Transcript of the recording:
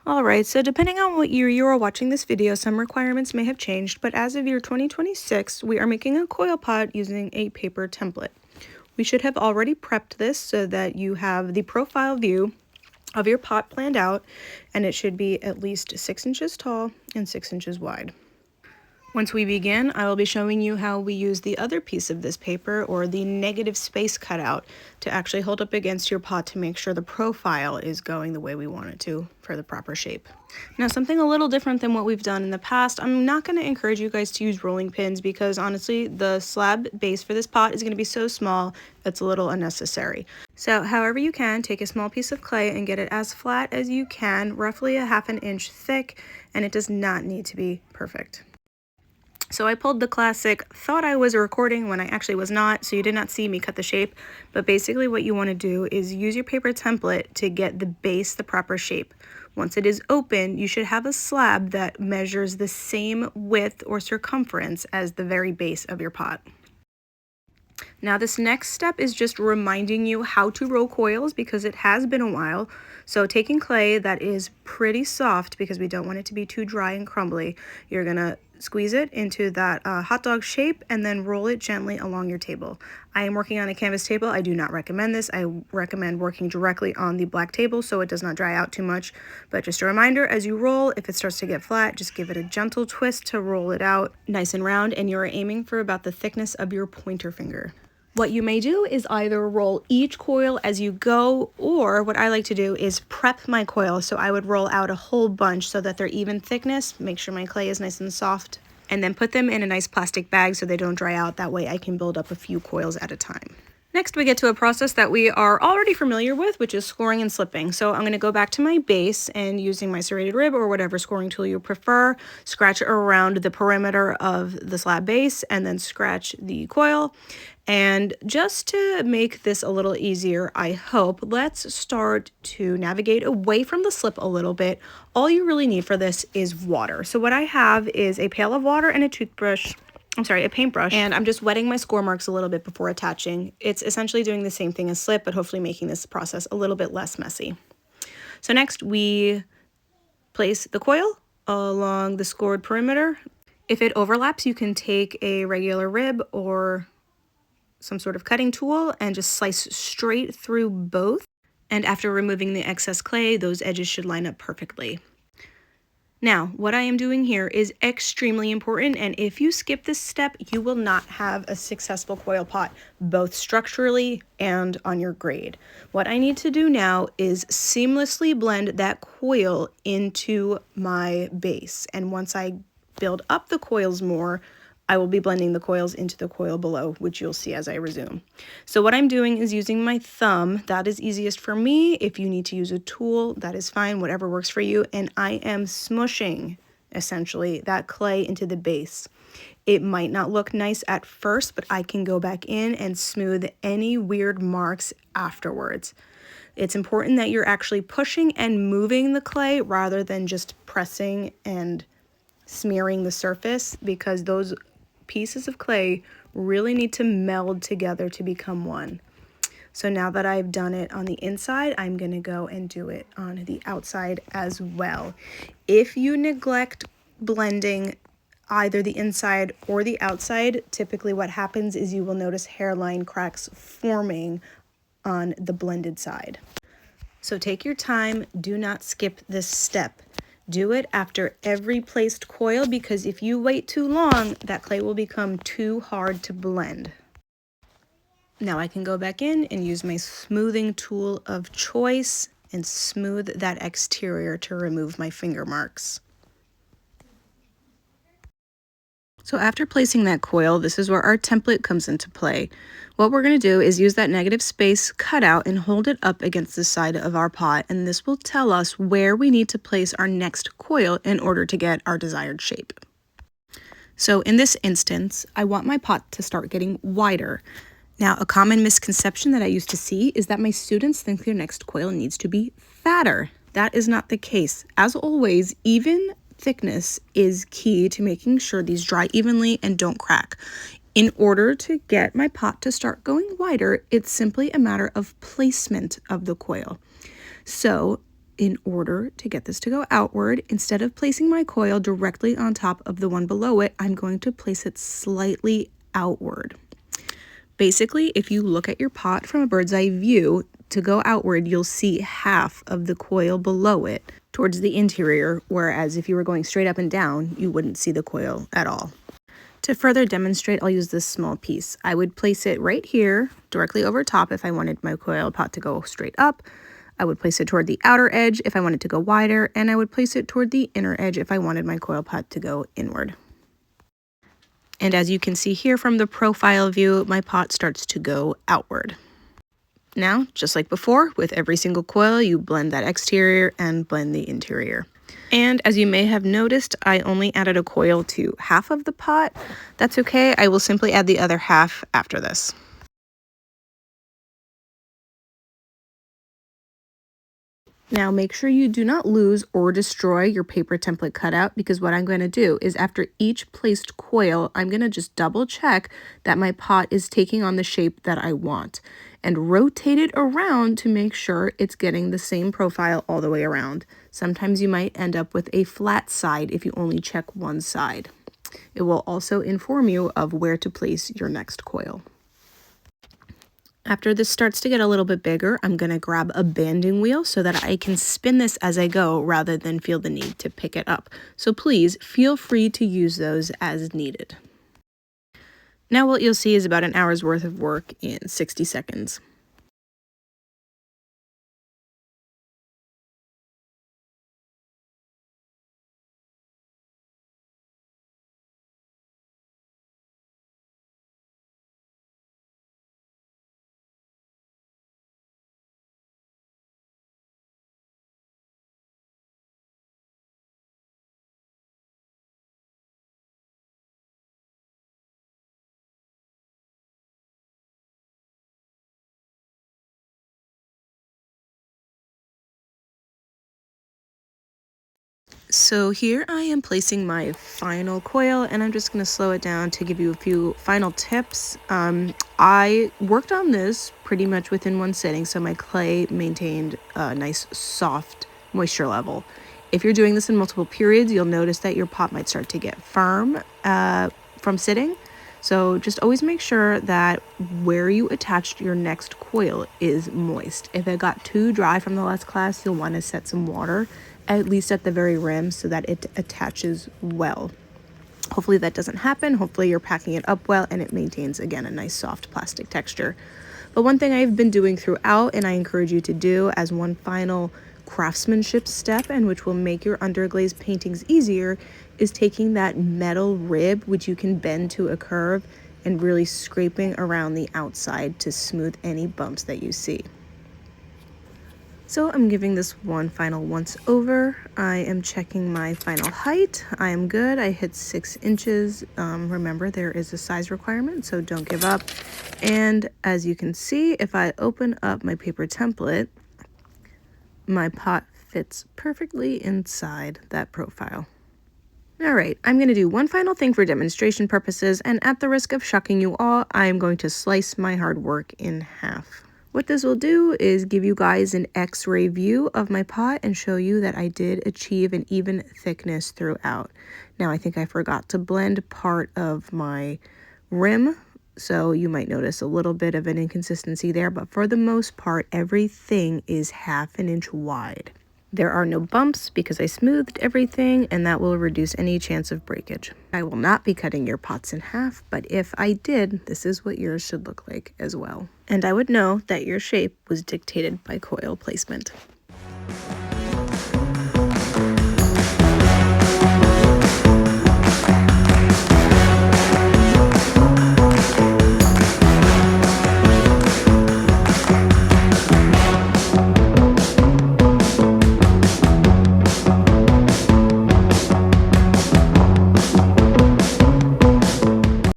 Alright, so depending on what year you are watching this video, some requirements may have changed, but as of year 2026, we are making a coil pot using a paper template. We should have already prepped this so that you have the profile view of your pot planned out, and it should be at least 6 inches tall and 6 inches wide. Once we begin, I will be showing you how we use the other piece of this paper, or the negative space cutout, to actually hold up against your pot to make sure the profile is going the way we want it to for the proper shape. Now, something a little different than what we've done in the past, I'm not going to encourage you guys to use rolling pins because honestly, the slab base for this pot is going to be so small, it's a little unnecessary. So however you can, take a small piece of clay and get it as flat as you can, roughly a 1/2 inch thick, and it does not need to be perfect. So I pulled the classic, thought I was recording when I actually was not, so you did not see me cut the shape. But basically what you want to do is use your paper template to get the base the proper shape. Once it is open, you should have a slab that measures the same width or circumference as the very base of your pot. Now this next step is just reminding you how to roll coils because it has been a while. So taking clay that is pretty soft, because we don't want it to be too dry and crumbly, you're gonna squeeze it into that hot dog shape and then roll it gently along your table. I am working on a canvas table. I do not recommend this. I recommend working directly on the black table so it does not dry out too much. But just a reminder, as you roll, if it starts to get flat, just give it a gentle twist to roll it out nice and round, and you're aiming for about the thickness of your pointer finger. What you may do is either roll each coil as you go, or what I like to do is prep my coil. So I would roll out a whole bunch so that they're even thickness, make sure my clay is nice and soft, and then put them in a nice plastic bag so they don't dry out. That way I can build up a few coils at a time. Next, we get to a process that we are already familiar with, which is scoring and slipping. So I'm going to go back to my base and, using my serrated rib or whatever scoring tool you prefer, scratch around the perimeter of the slab base and then scratch the coil. And just to make this a little easier, I hope, let's start to navigate away from the slip a little bit. All you really need for this is water. So what I have is a pail of water and a paintbrush, and I'm just wetting my score marks a little bit before attaching. It's essentially doing the same thing as slip, but hopefully making this process a little bit less messy. So next we place the coil along the scored perimeter. If it overlaps, you can take a regular rib or some sort of cutting tool and just slice straight through both. And after removing the excess clay, those edges should line up perfectly. Now, what I am doing here is extremely important, and if you skip this step, you will not have a successful coil pot, both structurally and on your grade. What I need to do now is seamlessly blend that coil into my base, and once I build up the coils more, I will be blending the coils into the coil below, which you'll see as I resume. So what I'm doing is using my thumb. That is easiest for me. If you need to use a tool, that is fine, whatever works for you. And I am smushing, essentially, that clay into the base. It might not look nice at first, but I can go back in and smooth any weird marks afterwards. It's important that you're actually pushing and moving the clay rather than just pressing and smearing the surface, because those pieces of clay really need to meld together to become one. So now that I've done it on the inside, I'm going to go and do it on the outside as well. If you neglect blending either the inside or the outside, typically what happens is you will notice hairline cracks forming on the blended side. So take your time, do not skip this step. Do it after every placed coil, because if you wait too long, that clay will become too hard to blend. Now I can go back in and use my smoothing tool of choice and smooth that exterior to remove my finger marks. So after placing that coil, this is where our template comes into play. What we're going to do is use that negative space cutout and hold it up against the side of our pot, and this will tell us where we need to place our next coil in order to get our desired shape. So in this instance, I want my pot to start getting wider. Now, a common misconception that I used to see is that my students think their next coil needs to be fatter. That is not the case. As always, even thickness is key to making sure these dry evenly and don't crack. In order to get my pot to start going wider, it's simply a matter of placement of the coil. So in order to get this to go outward, instead of placing my coil directly on top of the one below it, I'm going to place it slightly outward. Basically, if you look at your pot from a bird's eye view, to go outward, you'll see half of the coil below it towards the interior, whereas if you were going straight up and down, you wouldn't see the coil at all. To further demonstrate, I'll use this small piece. I would place it right here, directly over top if I wanted my coil pot to go straight up. I would place it toward the outer edge if I wanted to go wider, and I would place it toward the inner edge if I wanted my coil pot to go inward. And as you can see here from the profile view, my pot starts to go outward. Now, just like before, with every single coil, you blend that exterior and blend the interior. And as you may have noticed, I only added a coil to half of the pot. That's okay, I will simply add the other half after this. Now make sure you do not lose or destroy your paper template cutout, because what I'm going to do is after each placed coil, I'm going to just double check that my pot is taking on the shape that I want and rotate it around to make sure it's getting the same profile all the way around. Sometimes you might end up with a flat side if you only check one side. It will also inform you of where to place your next coil. After this starts to get a little bit bigger, I'm going to grab a banding wheel so that I can spin this as I go rather than feel the need to pick it up. So please feel free to use those as needed. Now what you'll see is about an hour's worth of work in 60 seconds. So here I am placing my final coil, and I'm just going to slow it down to give you a few final tips. I worked on this pretty much within one sitting, so my clay maintained a nice soft moisture level. If you're doing this in multiple periods, you'll notice that your pot might start to get firm from sitting. So just always make sure that where you attached your next coil is moist. If it got too dry from the last class, you'll want to set some water, at least at the very rim, so that it attaches well. Hopefully that doesn't happen. Hopefully you're packing it up well and it maintains, again, a nice soft plastic texture. But one thing I've been doing throughout, and I encourage you to do as one final craftsmanship step, and which will make your underglaze paintings easier, is taking that metal rib, which you can bend to a curve, and really scraping around the outside to smooth any bumps that you see. So I'm giving this one final once over. I am checking my final height. I am good. I hit 6 inches. Remember, there is a size requirement, so don't give up. And as you can see, if I open up my paper template, my pot fits perfectly inside that profile. All right, I'm going to do one final thing for demonstration purposes, and at the risk of shocking you all, I am going to slice my hard work in half. What this will do is give you guys an X-ray view of my pot and show you that I did achieve an even thickness throughout. Now, I think I forgot to blend part of my rim, so you might notice a little bit of an inconsistency there, but for the most part, everything is ½ an inch wide. There are no bumps because I smoothed everything, and that will reduce any chance of breakage. I will not be cutting your pots in half, but if I did, this is what yours should look like as well. And I would know that your shape was dictated by coil placement.